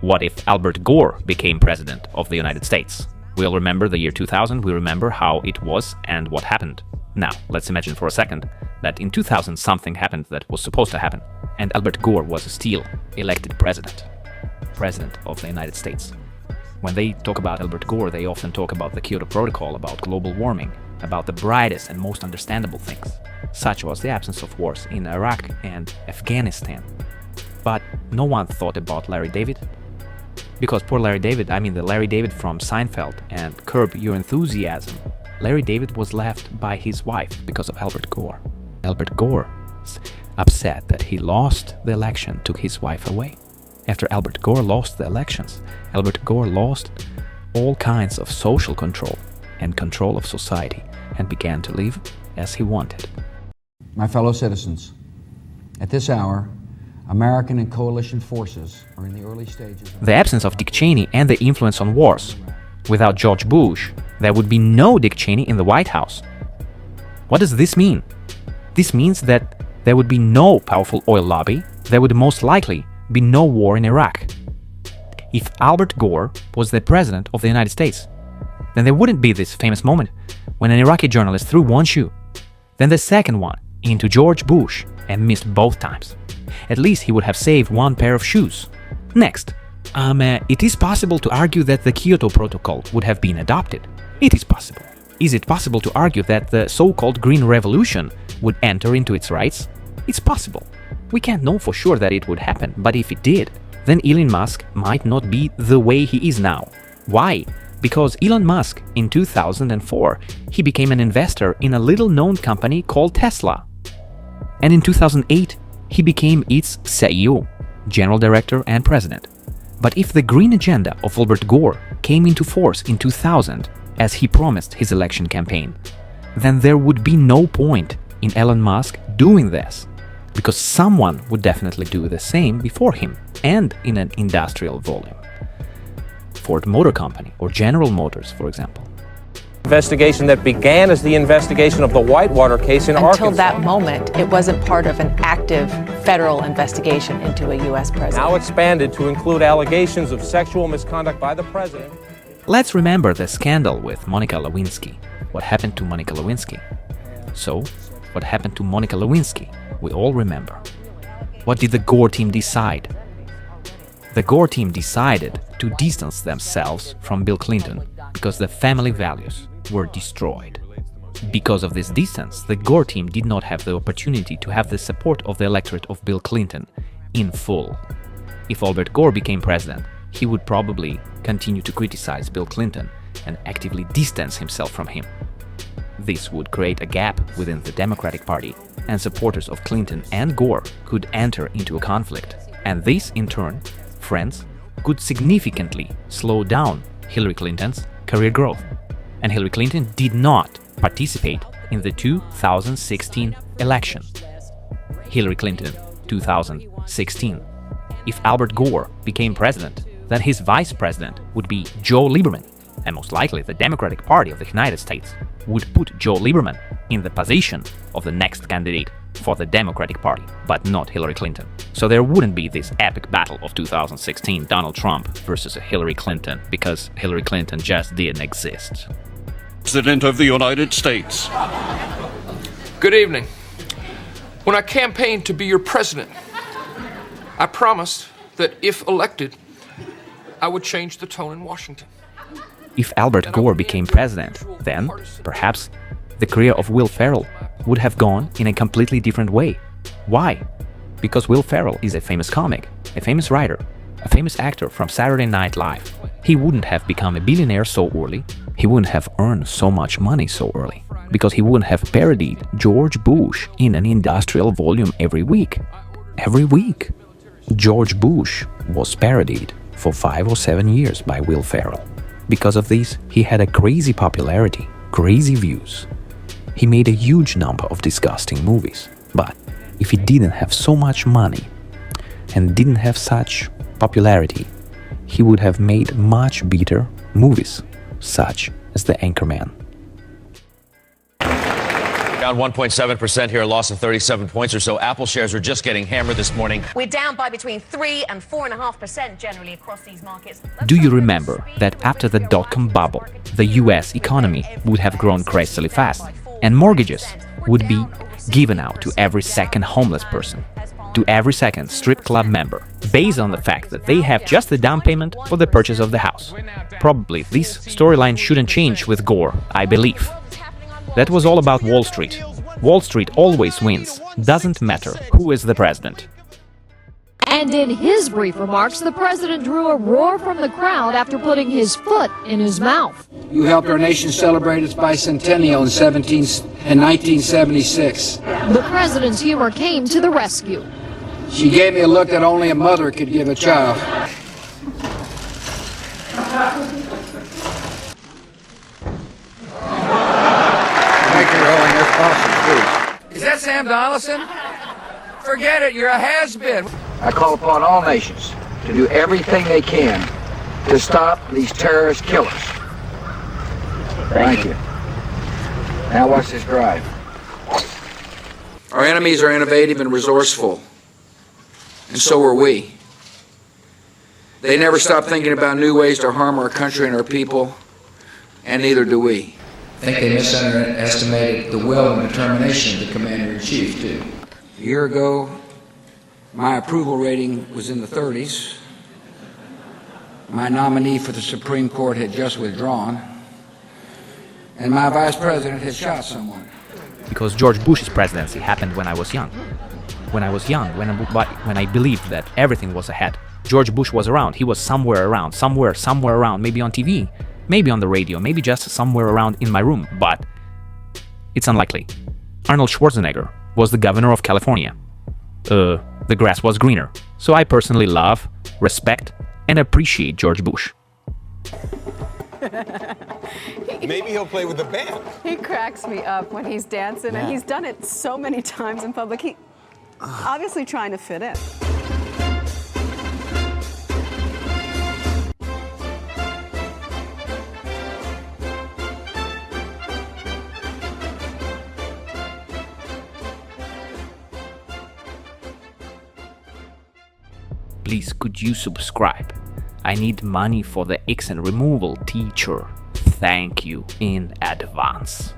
What if Albert Gore became president of the United States? We all remember the year 2000, we remember how it was and what happened. Now, let's imagine for a second that in 2000 something happened that was supposed to happen, and Albert Gore was still elected president of the United States. When they talk about Albert Gore, they often talk about the Kyoto Protocol, about global warming, about the brightest and most understandable things, such was the absence of wars in Iraq and Afghanistan. But no one thought about Larry David. Because poor Larry David, I mean the Larry David from Seinfeld and Curb Your Enthusiasm, Larry David was left by his wife because of Albert Gore. Albert Gore, upset that he lost the election, took his wife away. After Albert Gore lost the elections, Albert Gore lost all kinds of social control and control of society and began to live as he wanted. My fellow citizens, at this hour, American and coalition forces are in the early stages of... The absence of Dick Cheney and the influence on wars. Without George Bush, there would be no Dick Cheney in the White House. What does this mean? This means that there would be no powerful oil lobby, there would most likely be no war in Iraq. If Albert Gore was the president of the United States, then there wouldn't be this famous moment when an Iraqi journalist threw one shoe, then the second one into George Bush and missed both times. At least he would have saved one pair of shoes. Next, it is possible to argue that the Kyoto Protocol would have been adopted. It is possible. Is it possible to argue that the so-called Green Revolution would enter into its rights? It's possible. We can't know for sure that it would happen, but if it did, then Elon Musk might not be the way he is now. Why? Because Elon Musk, in 2004, he became an investor in a little-known company called Tesla. And in 2008, he became its CEO, general director and president. But if the green agenda of Albert Gore came into force in 2000, as he promised his election campaign, then there would be no point in Elon Musk doing this, because someone would definitely do the same before him and in an industrial volume. Ford Motor Company or General Motors, for example. Investigation that began as the investigation of the Whitewater case in Arkansas. Until that moment, it wasn't part of an active federal investigation into a U.S. president. Now expanded to include allegations of sexual misconduct by the president. Let's remember the scandal with Monica Lewinsky. What happened to Monica Lewinsky? So, what happened to Monica Lewinsky? We all remember. What did the Gore team decide? The Gore team decided to distance themselves from Bill Clinton because the family values were destroyed. Because of this distance, the Gore team did not have the opportunity to have the support of the electorate of Bill Clinton in full. If Albert Gore became president, he would probably continue to criticize Bill Clinton and actively distance himself from him. This would create a gap within the Democratic Party, and supporters of Clinton and Gore could enter into a conflict. And this, in turn, friends, could significantly slow down Hillary Clinton's career growth. And Hillary Clinton did not participate in the 2016 election. Hillary Clinton, 2016. If Albert Gore became president, then his vice president would be Joe Lieberman, and most likely the Democratic Party of the United States would put Joe Lieberman in the position of the next candidate for the Democratic Party, but not Hillary Clinton. So there wouldn't be this epic battle of 2016 Donald Trump versus Hillary Clinton, because Hillary Clinton just didn't exist. President of the United States. Good evening. When I campaigned to be your president, I promised that if elected, I would change the tone in Washington. If Albert Gore became president, then, perhaps, the career of Will Ferrell would have gone in a completely different way. Why? Because Will Ferrell is a famous comic, a famous writer, a famous actor from Saturday Night Live. He wouldn't have become a billionaire so early, he wouldn't have earned so much money so early, because he wouldn't have parodied George Bush in an industrial volume every week. Every week. George Bush was parodied for 5 or 7 years by Will Ferrell. Because of this, he had a crazy popularity, crazy views. He made a huge number of disgusting movies. But if he didn't have so much money and didn't have such popularity, he would have made much better movies, such as The Anchorman. Down 1.7% here, a loss of 37 points or so. Apple shares are just getting hammered this morning. We're down by between 3 and 4.5% generally across these markets. Do you remember that after the dot-com bubble, the US economy would have grown crazily fast, and mortgages would be given out to every second homeless person, to every second strip club member, based on the fact that they have just the down payment for the purchase of the house? Probably this storyline shouldn't change with Gore, I believe. That was all about Wall Street. Wall Street always wins, doesn't matter who is the president. And in his brief remarks, the president drew a roar from the crowd after putting his foot in his mouth. You helped our nation celebrate its bicentennial in 1976. The president's humor came to the rescue. She gave me a look that only a mother could give a child. Is that Sam Donaldson? Forget it, you're a has-been. I call upon all nations to do everything they can to stop these terrorist killers. Thank you. Now watch this drive. Our enemies are innovative and resourceful, and so are we. They never stop thinking about new ways to harm our country and our people, and neither do we. I think they misestimated the will and determination of the Commander-in-Chief, too. A year ago, my approval rating was in the 30s. My nominee for the Supreme Court had just withdrawn, and my vice president had shot someone. Because George Bush's presidency happened when I was young. When I believed that everything was ahead. George Bush was around. He was somewhere around, somewhere around, maybe on TV. Maybe on the radio, maybe just somewhere around in my room, but it's unlikely. Arnold Schwarzenegger was the governor of California. The grass was greener. So I personally love, respect, and appreciate George Bush. Maybe he'll play with the band. He cracks me up when he's dancing, and he's done it so many times in public. He obviously trying to fit in. Please, could you subscribe? I need money for the accent removal teacher. Thank you in advance.